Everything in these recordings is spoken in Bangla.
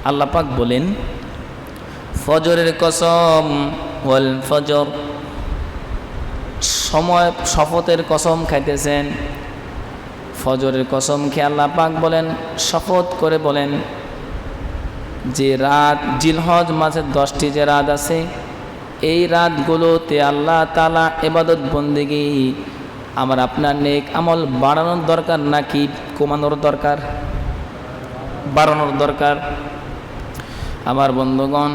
আল্লাহ পাক বলেন ফজরের কসম ওয়াল ফজর, সময় শপথের কসম খাইতেছেন। ফজরের কসম খেয়ে আল্লাহ পাক বলেন, শপথ করে বলেন যে রাত, জিলহজ মাসের 10টি যে রাত আছে, এই রাতগুলোতে আল্লাহ তাআলা ইবাদত বন্দেগী আমার আপনার নেক আমল বাড়ানোর দরকার নাকি কমানোর দরকার? বাড়ানোর দরকার। আমার বন্ধুগণ,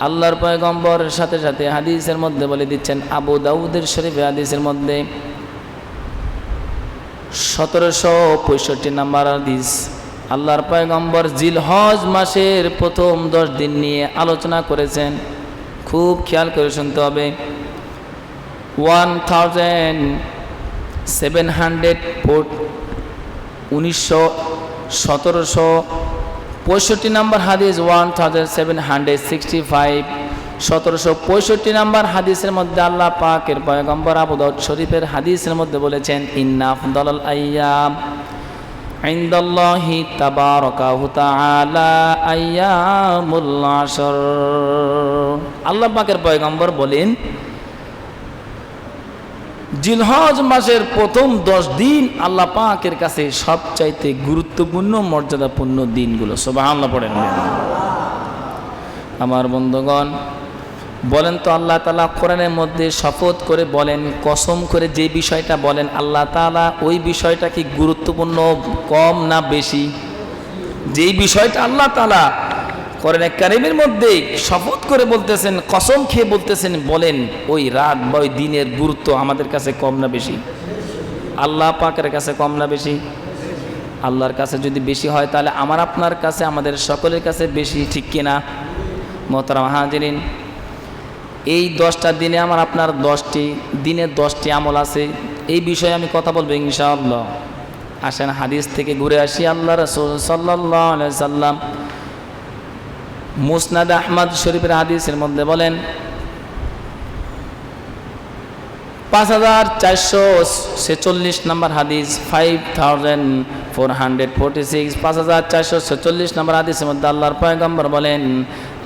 আল্লাহর পয়গম্বরের সাথে সাথে হাদিসের মধ্যে বলে দিচ্ছেন, আবু দাউদের শরীফে হাদিসের মধ্যে 1765 নম্বর হাদিস, আল্লাহর পয়গম্বর জিলহজ মাসের প্রথম 10 দিন নিয়ে আলোচনা করেছেন। খুব খেয়াল করে শুনতে হবে। 1765 নম্বর হাদিস, 1765 1765 নম্বর হাদিসের মধ্যে আল্লাহ পাকের পয়গম্বর আবু দাউদ শরীফের হাদিসের মধ্যে বলেছেন, ইন্না আফদালাল আইয়াম ইনদাল্লাহি তাবারাকা ওয়া তাআলা আইয়ামুল আশর। আল্লাহ পাকের পয়গম্বর বলেন, জিলহজ মাসের প্রথম 10 দিন আল্লাহ পাকের কাছে সবচাইতে গুরুত্বপূর্ণ মর্যাদাপূর্ণ দিনগুলো। সুবহানাল্লাহ পড়েন। আমার বন্ধুগণ, বলেন তো আল্লাহ তাআলা কোরআনের মধ্যে শপথ করে বলেন, কসম করে যে বিষয়টা বলেন আল্লাহ তাআলা, ওই বিষয়টা কি গুরুত্বপূর্ণ কম না বেশি? যেই বিষয়টা আল্লাহ তাআলা কোরআনে কারীমের মধ্যে শপথ করে বলতেছেন, কসম খেয়ে বলতেছেন, বলেন ওই রাত বা ওই দিনের গুরুত্ব আমাদের কাছে কম না বেশি? আল্লাহ পাকের কাছে কম না বেশি? আল্লাহর কাছে যদি বেশি হয় তাহলে আমার আপনার কাছে, আমাদের সকলের কাছে বেশি, ঠিক কিনা? মোহতারাম হাজিরিন, এই 10টা দিনে আমার আপনার 10টি দিনে 10টি আমল আছে। এই বিষয়ে আমি কথা বলবো ইনশাআল্লাহ। আসেন হাদিস থেকে ঘুরে আসি। আল্লাহ রাসূল সাল্লাল্লাহু আলাইহি সাল্লাম মুসনাদ আহমদ শরীফের হাদিসের মধ্যে বলেন, 5446 নম্বর হাদিস, 5446 5446 নম্বর হাদিসের মধ্যে আল্লাহর পয়গম্বর বলেন,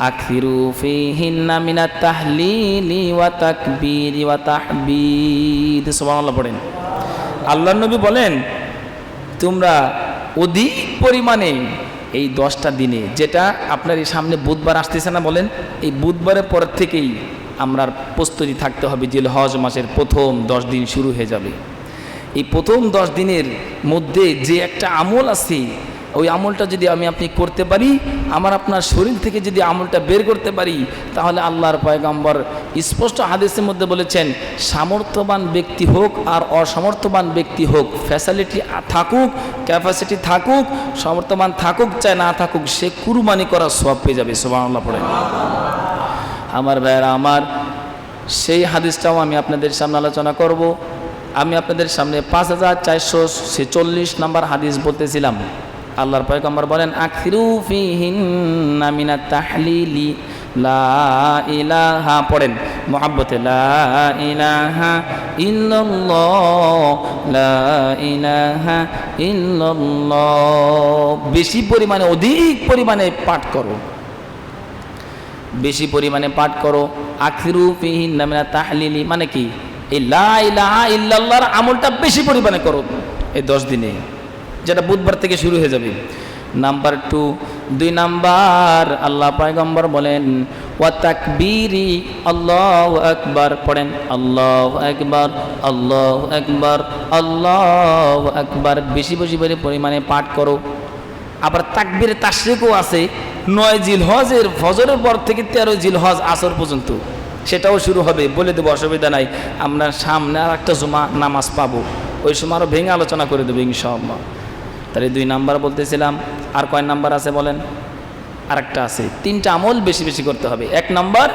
আখিরু ফিহিন্না মিনাত তাহলিলি ওয়া তাকবীরি ওয়া তাহমিদ। সুবহানাল্লাহ পড়েন। আল্লাহর নবী বলেন, তোমরা অধিক পরিমাণে এই 10টা দিনে, যেটা আপনার এই সামনে বুধবার আসতেছে না, বলেন এই বুধবারের পর থেকেই আমরা প্রস্তুতি থাকতে হবে। জিলহজ মাসের প্রথম 10 দিন শুরু হয়ে যাবে। এই প্রথম 10 দিনের মধ্যে যে একটা আমল আছে, ওই আমলটা যদি আপনি করতে পারি, আমার আপনার শরীর থেকে যদি আমলটা বের করতে পারি, তাহলে আল্লাহর পয়গম্বর স্পষ্ট হাদিসের মধ্যে বলেছেন, সামর্থ্যবান ব্যক্তি হোক আর অসমর্থবান ব্যক্তি হোক, ফ্যাসিলিটি থাকুক ক্যাপাসিটি থাকুক, সমর্থবান থাকুক চাই না থাকুক, সে কুরবানি করার সওয়াব পেয়ে যাবে। সুবহানাল্লাহ পড়েন। আমার ভাইয়েরা আমার, সেই হাদিসটাও আমি আপনাদের সামনে আলোচনা করব। আমি আপনাদের সামনে 5446 নম্বর হাদিস বলতেছিলাম। আল্লাহর পয়গম্বর বলেন, আখিরু ফিহিন্না মিনাত তাহলিলি লা ইলাহা, পড়েন মুহাব্বতে, লা ইলাহা ইল্লাল্লাহ লা ইলাহা ইল্লাল্লাহ। বেশি পরিমাণে, অধিক পরিমাণে পাঠ করো, বেশি পরিমাণে পাঠ করো। আখিরু ফিহিন্না মিনাত তাহলিলি মানে কি? এই লা ইলাহা ইল্লাল্লাহর আমলটা বেশি পরিমাণে করো এই 10 দিনে, যেটা বুধবার থেকে শুরু হয়ে যাবে। নাম্বার 2 নাম্বার, আল্লাহ পয়গম্বর বলেন, ওয়া তাকবীরি, আল্লাহু আকবার, পড়েন আল্লাহু আকবার আল্লাহু আকবার আল্লাহু আকবার, বেশি বেশি পরিমাণে পাঠ করো। আবার তাকবীরে তাশরিকও আছে, 9 জিলহজের ফজরের পর থেকে 13 জিলহজ আসর পর্যন্ত, সেটাও শুরু হবে। বলে দেবো, অসুবিধা নাই। আমরা সামনে আর একটা জুমা নামাজ পাবো, ওই সময় আরও ভেঙে আলোচনা করে দেবো ইনশাআল্লাহ। তাহলে 2 নাম্বার বলতেছিলাম। আর কয় নাম্বার আছে বলেন? আরেকটা আছে। 3টা আমল বেশি বেশি করতে হবে। 1 নাম্বার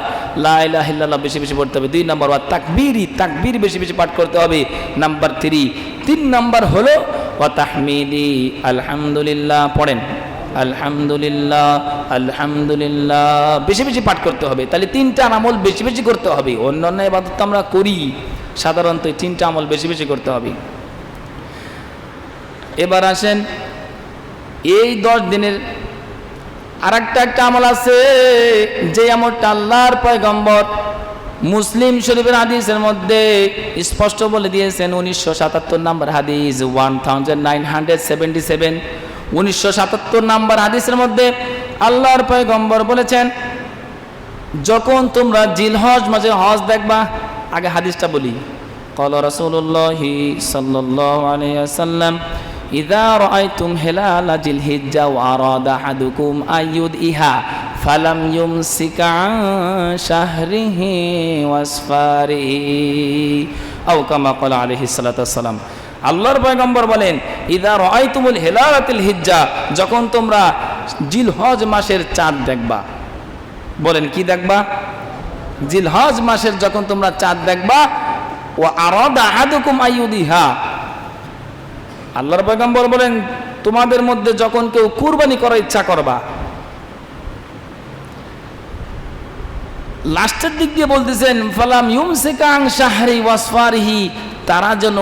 লা ইলাহা ইল্লাল্লাহ বেশি বেশি পড়তে হবে। 2 নাম্বার ওয়া তাকবীরি, তাকবীর বেশি বেশি পাঠ করতে হবে। নাম্বার 3 নাম্বার হলো ওয়া তাহমিদি, আলহামদুলিল্লাহ, পড়েন আলহামদুলিল্লাহ আলহামদুলিল্লাহ, বেশি বেশি পাঠ করতে হবে। তাহলে 3টা আমল বেশি বেশি করতে হবে। অন্যান্য ইবাদত আমরা করি সাধারণত, 3টা আমল বেশি বেশি করতে হবে। এবার আসেন, এই 10 দিনের আর একটা আমল আছে, যে আমলটা আল্লাহর পয়গম্বর মুসলিম শরীফের হাদিসের মধ্যে স্পষ্ট বলে দিয়েছেন। 1977 নম্বর হাদিস, 1977 1977 নম্বর হাদিসের মধ্যে আল্লাহর পয়গম্বর বলেছেন, যখন তোমরা জিলহজ মাসে হজ দেখবা, আগে হাদিসটা বলি। ক্বালা রাসূলুল্লাহি সাল্লাল্লাহু আলাইহি ওয়াসাল্লাম, ইযা রাআইতুম হিলালা জিলহিজ্জা ওয়া আরাদা আহাদুকুম আইয়ুদইহা ফালাম ইউমসিকা শাহরিহি ওয়াসফারিহি আও কামা ক্বালা আলাইহিস সালাতু ওয়াসসালাম। আল্লাহর পয়গম্বর বলেন, ইযা রাআইতুমুল হিলালাতিল হিজ্জা, যখন তোমরা জিলহজ মাসের চাঁদ দেখবা। বলেন কি দেখবা? জিলহজ মাসের যখন তোমরা চাঁদ দেখবা, ওয়া আরাদা আহাদুকুম আইয়ুদিহা, আল্লাহর পয়গম্বর বলেন তোমাদের মধ্যে যখন কেউ কুরবানি করার ইচ্ছা করবা। লাস্টের দিক দিয়ে বলতেছেন, ফালাম ইউমসিকা আন শাহরি ওয়াসফারিহি, তারা যেন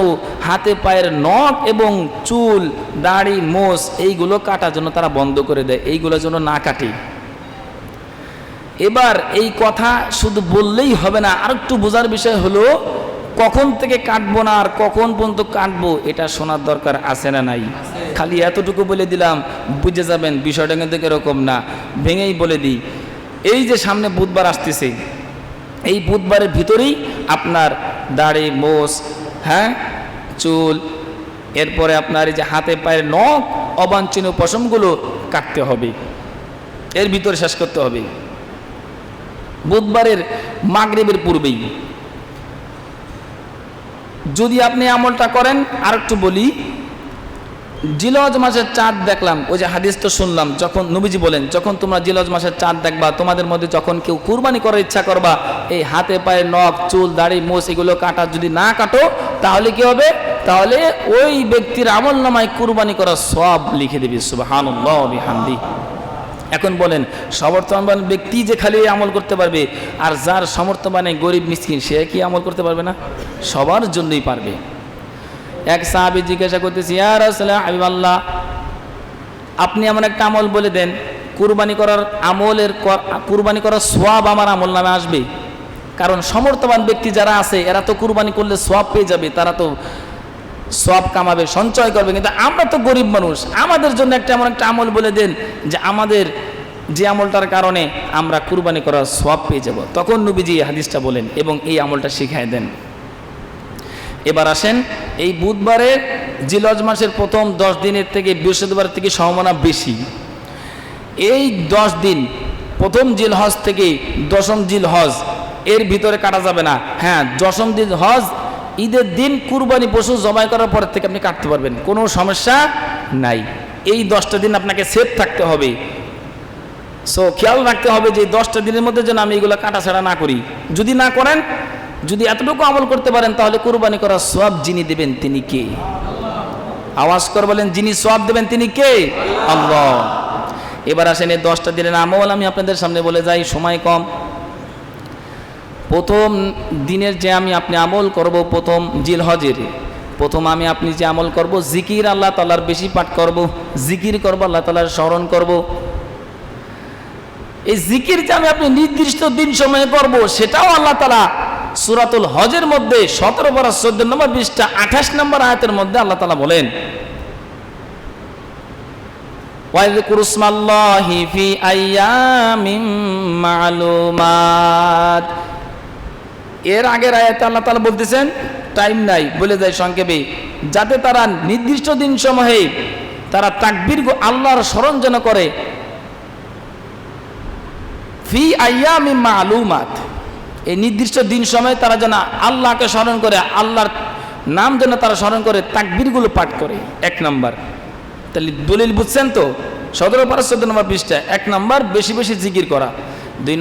হাতে পায়ের নখ এবং চুল, দাড়ি, মোষ এইগুলো কাটার জন্য তারা বন্ধ করে দেয়, এইগুলো যেন না কাটে। এবার এই কথা শুধু বললেই হবে না, আর একটু বোঝার বিষয় হলো কখন থেকে কাটবো না আর কখন পর্যন্ত কাটবো, এটা শোনার দরকার আছে না নাই? খালি এতটুকু বলে দিলাম বুঝে যাবেন, বিষয়টা কিন্তু এরকম না, ভেঙেই বলে দিই। এই যে সামনে বুধবার আসতেছে, এই বুধবারের ভিতরেই আপনার দাড়ি, মোষ, হ্যাঁ, চুল, এরপরে আপনার এই যে হাতে পায়ের নখ, অবাঞ্ছনীয় পশমগুলো কাটতে হবে, এর ভিতরে শেষ করতে হবে বুধবারের মাগরিবের পূর্বেই। যদি আপনি আমলটা করেন, আর একটু বলি, জিলহজ মাসের চাঁদ দেখলাম, ওই যে হাদিস তো শুনলাম, যখন নবীজি বলেন যখন তোমরা জিলহজ মাসের চাঁদ দেখবা, তোমাদের মধ্যে যখন কেউ কুরবানি করার ইচ্ছা করবা, এই হাতে পায়ে নখ, চুল, দাড়ি, মোষ এগুলো কাটা যদি না কাটো, তাহলে কি হবে? তাহলে ওই ব্যক্তির আমল নামায় কুরবানি করার সওয়াব লিখে দিবি। সুবহানাল্লাহ ওয়া বিহামদি। এখন বলেন, সমর্থবান ব্যক্তি যে খালি আমল করতে পারবে, আর যার সমর্থবানে গরিব মিসকিন সে কি আমল করতে পারবে না? সবার জন্যই পারবে। এক সাহাবী জিজ্ঞাসা করতেছি, ইয়া রাসূলুল্লাহ, হাবিবাল্লাহ, আপনি এমন একটা আমল বলে দেন, কুরবানি করার কুরবানি করার সওয়াব আমার আমল নামে আসবে। কারণ সমর্থবান ব্যক্তি যারা আছে এরা তো কুরবানি করলে সওয়াব পেয়ে যাবে, তারা তো সওয়াব কামাবে, সঞ্চয় করবে, কিন্তু আমরা তো গরিব মানুষ, আমাদের জন্য এমন একটা আমল বলে দেন যে আমাদের যে আমলটার কারণে আমরা কুরবানি করার সওয়াব পেয়ে যাব। তখন নবীজি এই হাদিসটা বলেন এবং এই আমলটা শিখায় দেন। এবার আসেন, এই বুধবারে জিলহজ মাসের প্রথম 10 দিনের থেকে বৃহস্পতিবার থেকে সম্ভাবনা বেশি। এই 10 দিন, প্রথম জিলহজ থেকে 10ম জিলহজ, এর ভিতরে কাটা যাবে না। হ্যাঁ, 10ম জিলহজ ঈদের দিন কুরবানি পশু জবাই করার পর থেকে আপনি কাটতে পারবেন, কোনো সমস্যা নাই। এই 10টা দিন আপনাকে সেফ থাকতে হবে। সো খেয়াল রাখতে হবে যে 10টা দিনের মধ্যে যেন আমি এগুলো কাটাছাড়া না করি। যদি না করেন, যদি এতটুকু আমল করতে পারেন, তাহলে কুরবানি করার সওয়াব যিনি দেবেন তিনি কে? আওয়াজ করে বলেন, যিনি সওয়াব দেবেন তিনি কে? আল্লাহ। এবার আসেন, এই 10টা দিনের আমল আমি আপনাদের সামনে বলে যাই, সময় কম। প্রথম দিনের যে আপনি আমল করব, প্রথম জিলহজের প্রথম আপনি যে আমল করব, জিকির আল্লাহ তাআলার বেশি পাঠ করব, জিকির করব, আল্লাহ তাআলার স্মরণ করব। এই জিকির যে আপনি নির্দিষ্ট দিন সময়ে করব, সেটাও আল্লাহ তাআলা সূরাতুল হজের মধ্যে 17 পারা 14 নম্বর পৃষ্ঠা 28 নম্বর আয়াতের মধ্যে আল্লাহ তাআলা বলেন, ওয়াযকুরু ইসমাল্লাহি ফি আইয়ামিম মা'লুমাত। এর আগের আয়াতে আল্লাহ তাআলা বলতেছেন, টাইম নাই বলে যায় সংক্ষেপে, যাতে তারা নির্দিষ্ট দিন সময়ে তারা তাকবীর আল্লাহর স্মরণ যেন করে। ফি আইয়ামিম মা'লুমাত, এই নির্দিষ্ট দিন সময়ে তারা যেন আল্লাহকে স্মরণ করে, আল্লাহর নাম যেন তারা স্মরণ করে, তাকবীরগুলো পাঠ করে। 1 নাম্বার, তাহলে দলিল বুঝছেন তো? 17 পারা 14 নম্বর পৃষ্ঠা। 1 নাম্বার বেশি বেশি জিকির করা। 2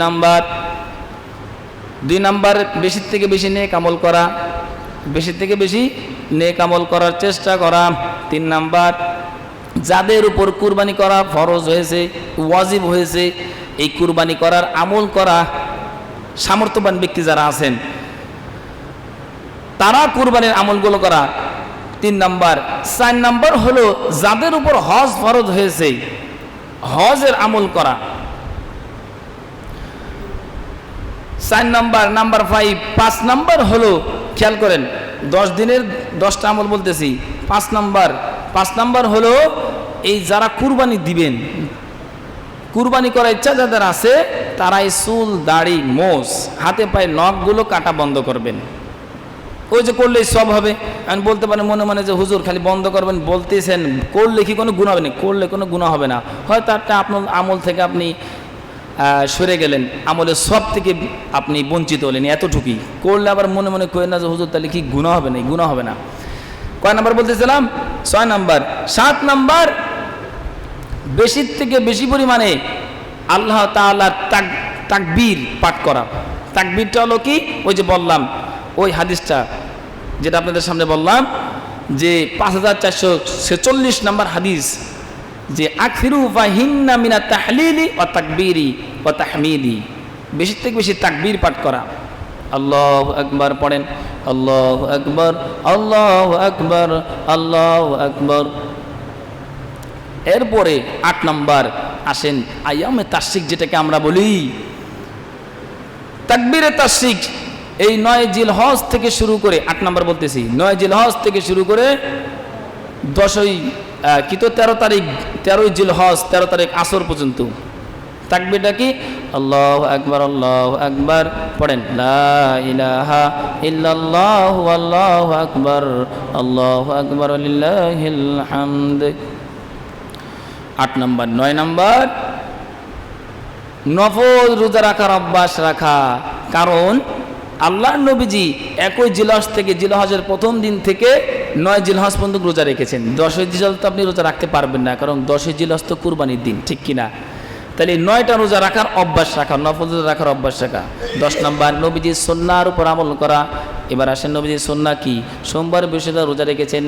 নাম্বার বেশি থেকে বেশি নেক আমল করা, বেশি থেকে বেশি নেক আমল করার চেষ্টা করা। 3 নাম্বার, যাদের উপর কুরবানি করা ফরজ হয়েছে, ওয়াজিব হয়েছে, এই কুরবানি করার আমল করা, সামর্থ্যবান ব্যক্তি যারা আছেন তারা কুরবানির আমলগুলো করা। 3 নাম্বার। 4 নাম্বার হলো যাদের উপর হজ ফরজ হয়েছে, হজের আমল করা। 4 নাম্বার, নাম্বার 5, 5 নাম্বার হলো, খেয়াল করেন 10 দিনের 10টা আমল বলতেছি। 5 নাম্বার হলো এই যারা কুরবানি দিবেন, কুরবানি করার ইচ্ছা যাদের আছে তারা এই চুল, দাড়ি, মোষ, হাতে পায়ে নখগুলো কাটা বন্ধ করবেন। ওই যে করলেই সব হবে। আমি বলতে পারি মনে মনে যে হুজুর খালি বন্ধ করবেন বলতেছেন, করলে কি কোনো গুনাহ হবে না? করলে কোনো গুনাহ হবে না। হয়তো একটা আপনার আমল থেকে আপনি সরে গেলেন, আমলের সব থেকে আপনি বঞ্চিত হলেন, এতটুকুই। করলে আবার মনে মনে করেন না যে হুজুর তাহলে কি গুনাহ হবে না? গুনাহ হবে না। কয় নাম্বার বলতেছিলাম? 6 নাম্বার। 7 নাম্বার, বেশির থেকে বেশি পরিমাণে আল্লাহ তাআলার তাকবীর পাঠ করা। তাকবীরটা হলো কি? ওই যে বললাম, ওই হাদিসটা যেটা আপনাদের সামনে বললাম যে 5446 নাম্বার হাদিস, যে আকসিরু ফাহিন্না মিনাত তাহলিলি ওয়া তাকবীরি ওয়া তাহমিদি, বেশি থেকে বেশি তাকবীর পাঠ করা। আল্লাহু আকবার পড়েন, আল্লাহু আকবার, আল্লাহু আকবার, আল্লাহু আকবার। এরপরে 8 নাম্বার আসেন আইয়ামে তাশরিক, যেটাকে আমরা বলি তাকবীরে তাশরিক। এই 9 জিলহজ থেকে শুরু করে 8 নাম্বার বলতেছি, 9 জিলহজ থেকে শুরু করে 10ই কি তো 13 তারিখ, 13ই জিলহজ, 13 তারিখ আসর পর্যন্ত তাকবীরটা কি? আল্লাহু আকবার, আল্লাহু আকবার পড়েন, লা ইলাহা ইল্লাল্লাহু আল্লাহু আকবার, আল্লাহু আকবার লিল্লাহিল হামদ। 8 নাম্বার। 9 নাম্বার, নফল রোজা রাখার অভ্যাস রাখা। কারণ আল্লাহর নবীজি 1 জিলহজ থেকে, জিলহজের প্রথম দিন থেকে 9 জিলহজ পর্যন্ত রোজা রেখেছেন। 10 জিলহজ তো আপনি রোজা রাখতে পারবেন না, কারণ 10 জিলহজ তো কুরবানির দিন, ঠিক কিনা? তাহলে 9টা রোজা রাখার অভ্যাস রাখা, নফল রোজা রাখার অভ্যাস রাখা। 10 নাম্বার, নবীজির সুন্নাহর উপর আমল করা। এবার আসেন নবীজির সুন্নাহ কি? সোমবার, বৃহস্পতিবার রোজা রেখেছেন,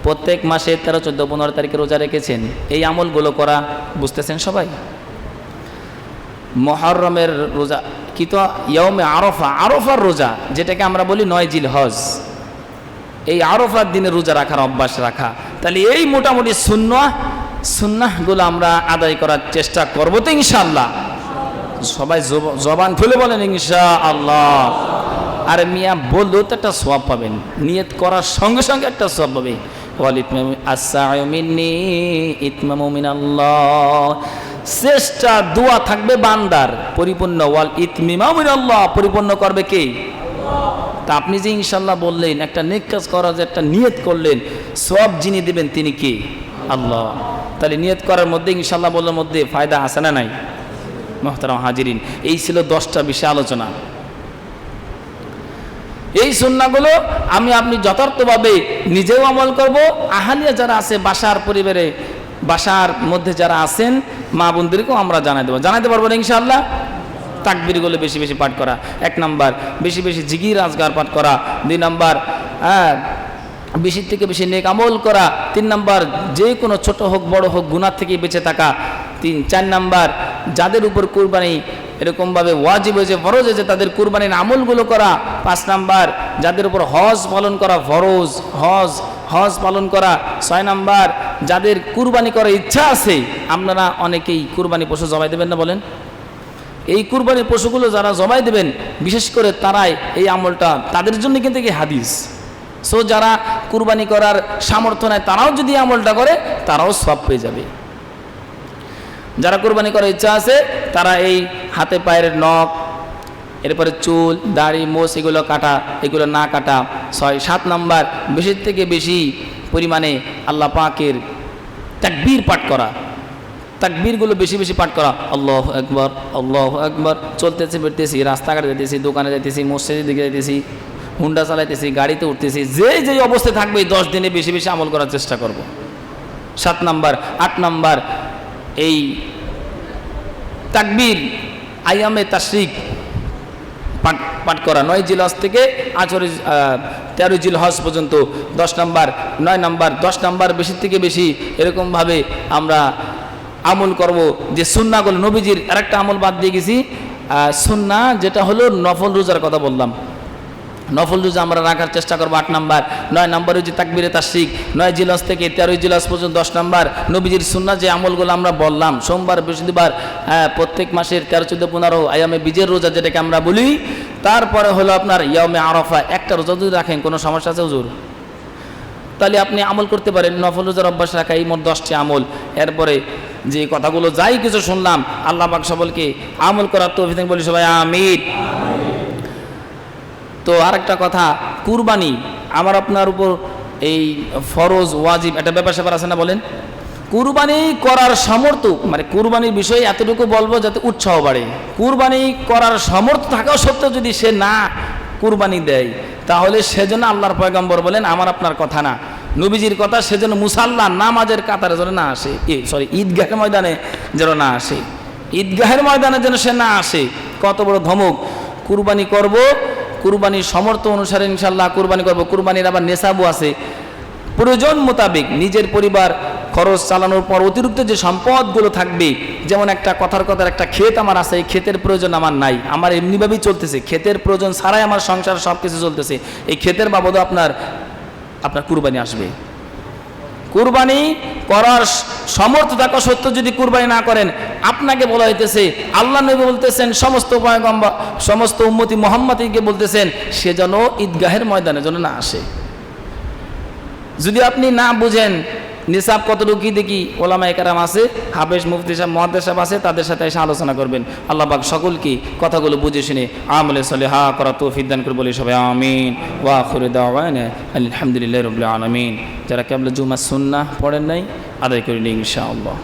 প্রত্যেক মাসে 13, 14, 15 তারিখে রোজা রেখেছেন। এই আমলগুলো করা, বুঝতেছেন সবাই? মুহররমের রোজা কি তো ইয়াউমে আরাফা, আরাফার রোজা, যেটাকে আমরা বলি 9 জিলহজ, এই আরাফার দিনে রোজা রাখার অভ্যাস রাখা। তাহলে এই মোটামুটি সুন্নাহগুলো আমরা আদায় করার চেষ্টা করব তো ইনশাআল্লাহ। সবাই জবান খুলে বলেন ইনশাআল্লাহ। আর মিয়া বললেও তো একটা সওয়াব পাবেন, নিয়ত করার সঙ্গে সঙ্গে একটা সওয়াব পাবে। ওয়াল ইতমামু আস-সা'য়ু মিন্নি ইতমামু মিনাল্লাহ, চেষ্টা দোয়া থাকবে বান্দার পরিপূর্ণ। ওয়াল ইতমিমামু মিনাল্লাহ, পরিপূর্ণ করবে কে? তা আপনি যে ইনশাআল্লাহ বললেন, একটা নেক কাজ করার যে একটা নিয়ত করলেন, সওয়াব যিনি দিবেন তিনি কে? আল্লাহ। তাহলে নিয়ত করার মধ্যে ইনশাআল্লাহ বলার মধ্যে ফায়দা আছে না নাই? মুহতারাম হাজিরিন, এই ছিল 10টা বিষয় আলোচনা। এই সুন্নাহগুলো আমি আপনি যথার্থভাবে নিজেও আমল করব, আহালিয়া যারা আছে বাসার পরিবারে, বাসার মধ্যে যারা আছেন মা বোনদেরকেও আমরা জানাতে পারবো না ইনশাআল্লাহ। তাকবীরগুলো বেশি বেশি পাঠ করা 1 নাম্বার, বেশি বেশি জিকির আজকার পাঠ করা 2 নাম্বার, বেশি থেকে বেশি নেক আমল করা 3 নাম্বার, যে কোনো ছোট হোক বড় হোক গুনাহ থেকে বেঁচে থাকা 4 নাম্বার, যাদের উপর কুরবানি এরকমভাবে ওয়াজিব হয়েছে, ফরজ হয়েছে, তাদের কুরবানির আমলগুলো করা 5 নাম্বার, যাদের উপর হজ পালন করা ফরজ, হজ পালন করা 6 নাম্বার, যাদের কুরবানি করার ইচ্ছা আছে। আপনারা অনেকেই কুরবানি পশু জবাই দেবেন না বলেন? এই কুরবানির পশুগুলো যারা জবাই দেবেন, বিশেষ করে তারাই এই আমলটা, তাদের জন্য কিন্তু এই হাদিস। সো যারা কুরবানি করার সামর্থ্য নেয় তারাও যদি আমলটা করে, তারাও সওয়াব পেয়ে যাবে। যারা কুরবানি করার ইচ্ছা আছে তারা এই হাতে পায়ের নখ, এরপরে চুল, দাড়ি, মোষ এগুলো কাটা, এগুলো না কাটা। 7 নাম্বার, বেশি থেকে বেশি পরিমাণে আল্লাহ পাকের তাকবীর পাঠ করা, তাকবীরগুলো বেশি বেশি পাঠ করা। আল্লাহু আকবার, আল্লাহু আকবার। চলতেছি ফিরতেছি, রাস্তাঘাটে যেতেছি, দোকানে যেতেছি, মসজিদের দিকে যেতেছি, হুন্ডা চালাইতেছি, গাড়িতে উঠতেছি, যে অবস্থায় থাকবে এই 10 দিনে বেশি বেশি আমল করার চেষ্টা করব। 7 নাম্বার। 8 নাম্বার, এই তাকবীর আইয়ামে তাশরিক পাঠ করা 9 জিলহজ থেকে 13 জিলহজ পর্যন্ত। 10 নাম্বার, 9 নাম্বার, 10 নাম্বার, বেশি থেকে বেশি এরকমভাবে আমরা আমল করব। যে সুন্নাহগুলো নবীজির, আরেকটা আমল বাদ দিয়ে গেছি, সুন্নাহ যেটা হলো নফল রোজার কথা বললাম। নফল রোজা আমরা রাখার চেষ্টা করবো 8 নাম্বার। 9 নম্বর হচ্ছে তাকবীরে তাশরিক, 9 জিলহজ থেকে 13 জিলহজ পর্যন্ত 10 নাম্বার। নবীজির সুন্নাহ যে আমলগুলো আমরা বললাম, সোমবার বৃহস্পতিবার প্রত্যেক মাসের 13 14 15 আয়ামে বীজের রোজা যেটাকে আমরা বলি। তারপরে হলো আপনার ইয়াউমে আরাফা, একটা রোজা যদি রাখেন কোনো সমস্যা আছে হুজুর? তাহলে আপনি আমল করতে পারেন, নফল রোজার অভ্যাস রাখা, এই মোট 10টি আমল। এরপরে যে কথাগুলো যাই কিছু শুনলাম, আল্লাহ পাক সকলকে আমল করার তৌফিক দান বলি সবাই আমিন। তো আরেকটা কথা, কুরবানি আমার আপনার উপর এই ফরজ ওয়াজিব একটা ব্যাপার স্যাপার আছে না, বলেন? কুরবানি করার সামর্থ্য, মানে কুরবানির বিষয়ে এতটুকু বলবো যাতে উৎসাহ বাড়ে। কুরবানি করার সামর্থ্য থাকা সত্ত্বেও যদি সে না কুরবানি দেয়, তাহলে সেজন্য আল্লাহর পয়গম্বর বলেন, আমার আপনার কথা না, নবীজির কথা, সেজন্য মুসাল্লা নামাজের কাতারে যেন না আসে, ঈদগাহের ময়দানে যেন না আসে, ঈদগাহের ময়দানে যেন সে না আসে। কত বড় ধমক! কুরবানি করব, কুরবানির সমর্থ অনুসারে ইনশাল্লাহ কুরবানি করব। কুরবানির আবার নেশাবও আছে, প্রয়োজন মোতাবেক নিজের পরিবার খরচ চালানোর পর অতিরিক্ত যে সম্পদগুলো থাকবে, যেমন একটা কথার একটা ক্ষেত আমার আছে, এই ক্ষেতের প্রয়োজন আমার নাই, আমার এমনিভাবেই চলতেছে, ক্ষেতের প্রয়োজন ছাড়াই আমার সংসার সব কিছু চলতেছে, এই ক্ষেতের বাবদও আপনার কুরবানি আসবে। কুরবানি করার সমর্থ থাকা সত্ত্বেও যদি কুরবানি না করেন, আপনাকে বলা হইতেছে, আল্লাহ নবী বলতেছেন, সমস্ত পয়গম্বর সমস্ত উম্মতি মুহাম্মাদকে বলতেছেন, সে যেন ঈদগাহের ময়দানে যেন না আসে। যদি আপনি না বুঝেন নিসাব কতটুকু দেখি, ওলামায়ে কেরাম আছে, হাফেজ মুফতি সাহেব মুহাদ্দিস সাহেব আছে, তাদের সাথে এসে আলোচনা করবেন। আল্লাহ পাক সকলকে কথাগুলো বুঝে শুনে আমলে সলিহা করা তৌফিক দান করে বলি সবাই আমিন। ওয়া আখিরু দাওয়ানা আলহামদুলিল্লাহি রাব্বিল আলামিন। যারা কেবল জুমা সুন্নাহ পড়েন নাই, আদায় করে নিন ইনশাআল্লাহ।